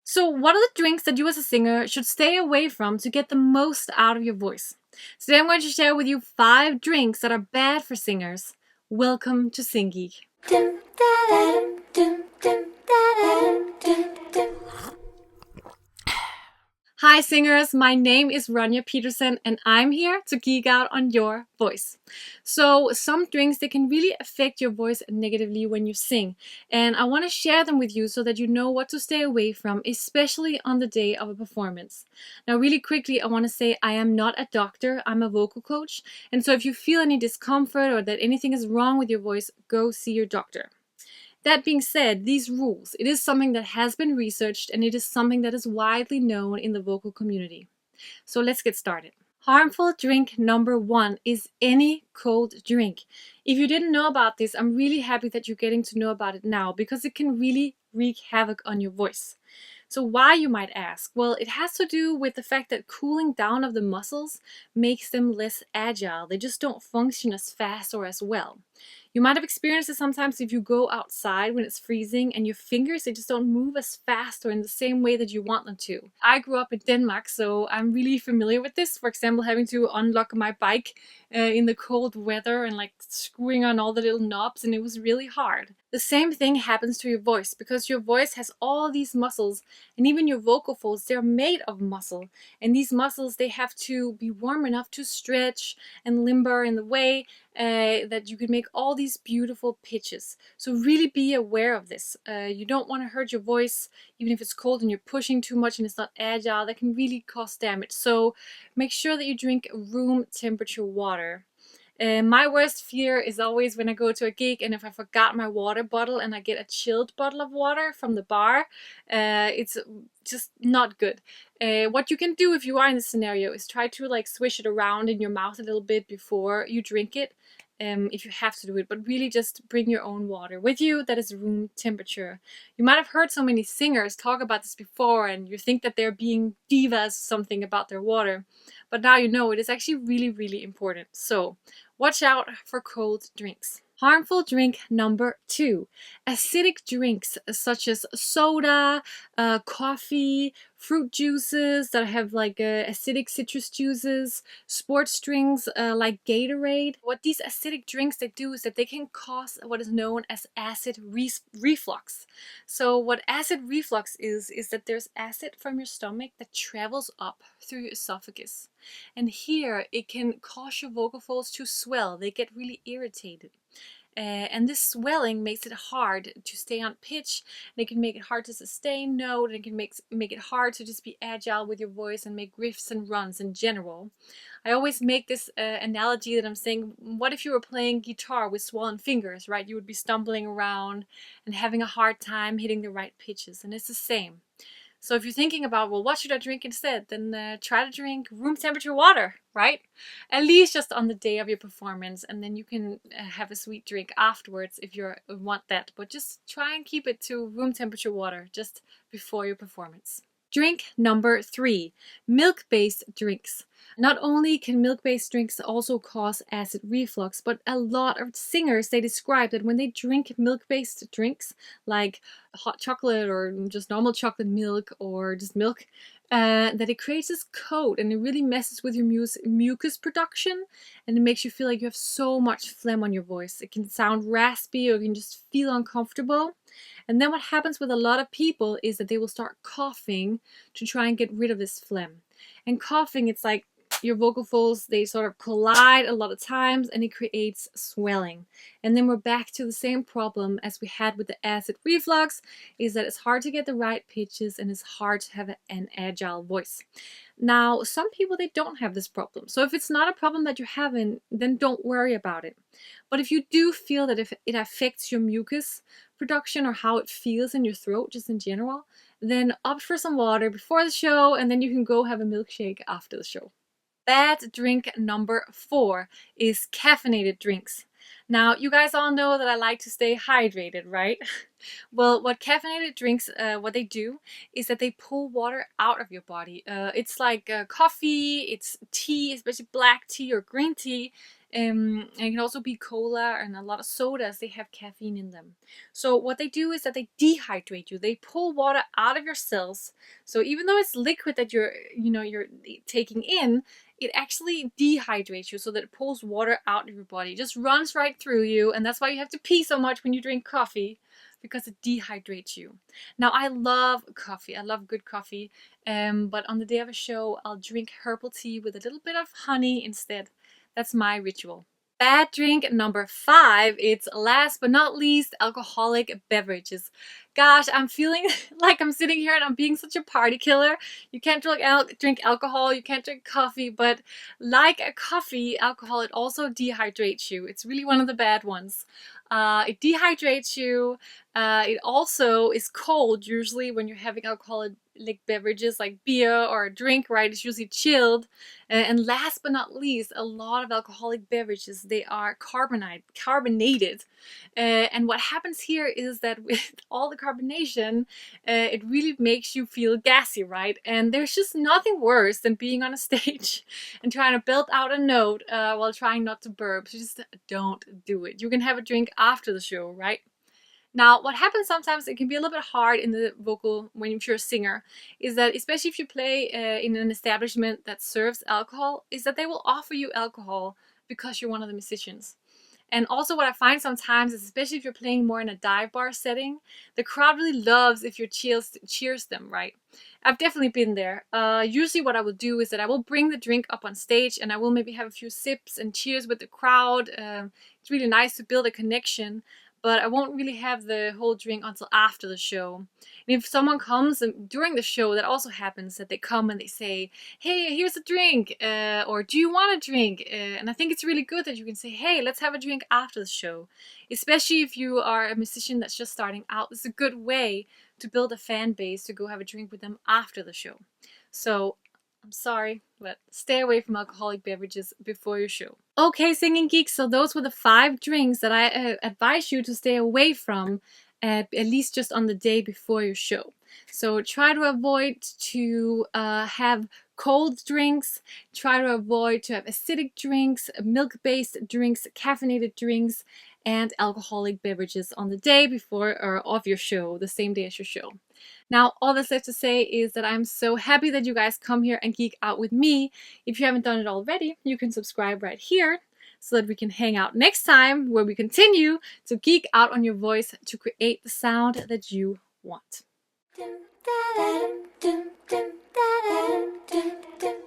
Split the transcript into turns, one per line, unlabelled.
So, what are the drinks that you as a singer should stay away from to get the most out of your voice? Today, I'm going to share with you 5 drinks that are bad for singers. Welcome to Singgeek. Hi singers, my name is Ronja Peterson and I'm here to geek out on your voice. So some drinks, they can really affect your voice negatively when you sing, and I want to share them with you so that you know what to stay away from, especially on the day of a performance. Now really quickly, I want to say I am not a doctor, I'm a vocal coach, and so if you feel any discomfort or that anything is wrong with your voice, go see your doctor. That being said, these rules, it is something that has been researched and it is something that is widely known in the vocal community. So let's get started. Harmful drink number 1 is any cold drink. If you didn't know about this, I'm really happy that you're getting to know about it now because it can really wreak havoc on your voice. So why, you might ask? Well, it has to do with the fact that cooling down of the muscles makes them less agile. They just don't function as fast or as well. You might have experienced it sometimes if you go outside when it's freezing and your fingers, they just don't move as fast or in the same way that you want them to. I grew up in Denmark, so I'm really familiar with this. For example, having to unlock my bike in the cold weather and like screwing on all the little knobs, and it was really hard. The same thing happens to your voice because your voice has all these muscles, and even your vocal folds, they're made of muscle. And these muscles, they have to be warm enough to stretch and limber in the way that you can make all these beautiful pitches. So really be aware of this. You don't want to hurt your voice, even if it's cold and you're pushing too much and it's not agile. That can really cause damage. So make sure that you drink room temperature water. My worst fear is always when I go to a gig and if I forgot my water bottle and I get a chilled bottle of water from the bar, it's just not good. What you can do if you are in this scenario is try to like swish it around in your mouth a little bit before you drink it, if you have to do it, but really just bring your own water with you that is room temperature. You might have heard so many singers talk about this before and you think that they're being divas something about their water, but now you know it is actually really, really important. So watch out for cold drinks. Harmful drink number 2. Acidic drinks such as soda, coffee, fruit juices that have like acidic citrus juices, sports drinks like Gatorade. What these acidic drinks they do is that they can cause what is known as acid reflux. So what acid reflux is that there's acid from your stomach that travels up through your esophagus. And here it can cause your vocal folds to swell. They get really irritated. And this swelling makes it hard to stay on pitch, and it can make it hard to sustain note, and it can make it hard to just be agile with your voice and make riffs and runs in general. I always make this analogy that I'm saying, what if you were playing guitar with swollen fingers, right? You would be stumbling around and having a hard time hitting the right pitches, and it's the same. So if you're thinking about, well, what should I drink instead? Then try to drink room temperature water, right? At least just on the day of your performance, and then you can have a sweet drink afterwards if you want that. But just try and keep it to room temperature water just before your performance. Drink number 3, milk-based drinks. Not only can milk-based drinks also cause acid reflux, but a lot of singers, they describe that when they drink milk-based drinks, like hot chocolate or just normal chocolate milk or just milk, that it creates this coat and it really messes with your mucus production, and it makes you feel like you have so much phlegm on your voice. It can sound raspy or you can just feel uncomfortable. And then what happens with a lot of people is that they will start coughing to try and get rid of this phlegm. And coughing, it's like your vocal folds, they sort of collide a lot of times and it creates swelling. And then we're back to the same problem as we had with the acid reflux, is that it's hard to get the right pitches and it's hard to have an agile voice. Now, some people, they don't have this problem. So if it's not a problem that you're having, then don't worry about it. But if you do feel that if it affects your mucus production or how it feels in your throat just in general, then opt for some water before the show and then you can go have a milkshake after the show. Bad drink number 4 is caffeinated drinks. Now, you guys all know that I like to stay hydrated, right? Well, what caffeinated drinks, what they do is that they pull water out of your body. It's like coffee, it's tea, especially black tea or green tea. And it can also be cola, and a lot of sodas, they have caffeine in them. So what they do is that they dehydrate you. They pull water out of your cells. So even though it's liquid that you're taking in, it actually dehydrates you so that it pulls water out of your body. It just runs right through you, and that's why you have to pee so much when you drink coffee, because it dehydrates you. Now, I love coffee. I love good coffee. But on the day of a show, I'll drink herbal tea with a little bit of honey instead. That's my ritual. Bad drink number 5, it's last but not least, alcoholic beverages. Gosh, I'm feeling like I'm sitting here and I'm being such a party killer. You can't drink alcohol, you can't drink coffee, but like a coffee, alcohol, it also dehydrates you. It's really one of the bad ones. It dehydrates you. It also is cold, usually when you're having alcoholic beverages like beer or a drink, right? It's usually chilled. And last but not least, a lot of alcoholic beverages, they are carbonated. And what happens here is that with all the carbonation, it really makes you feel gassy, right? And there's just nothing worse than being on a stage and trying to belt out a note while trying not to burp. So just don't do it. You can have a drink after the show, right? Now, what happens sometimes, it can be a little bit hard in the vocal when you're a singer, is that especially if you play in an establishment that serves alcohol, is that they will offer you alcohol because you're one of the musicians. And also what I find sometimes is, especially if you're playing more in a dive bar setting, the crowd really loves if you cheers them, right? I've definitely been there. Usually what I will do is that I will bring the drink up on stage and I will maybe have a few sips and cheers with the crowd. It's really nice to build a connection, but I won't really have the whole drink until after the show. And if someone comes and during the show, that also happens, that they come and they say, hey, here's a drink, or do you want a drink? And I think it's really good that you can say, hey, let's have a drink after the show. Especially if you are a musician that's just starting out. It's a good way to build a fan base, to go have a drink with them after the show. So I'm sorry, but stay away from alcoholic beverages before your show. Okay, Singing Geeks, so those were the 5 drinks that I advise you to stay away from, at least just on the day before your show. So try to avoid to have cold drinks, try to avoid to have acidic drinks, milk-based drinks, caffeinated drinks, and alcoholic beverages on the day before or of your show, the same day as your show. Now, all that's left to say is that I'm so happy that you guys come here and geek out with me. If you haven't done it already, you can subscribe right here so that we can hang out next time, where we continue to geek out on your voice to create the sound that you want. Dum, da, dum, dum, dum, da, dum, dum, dum.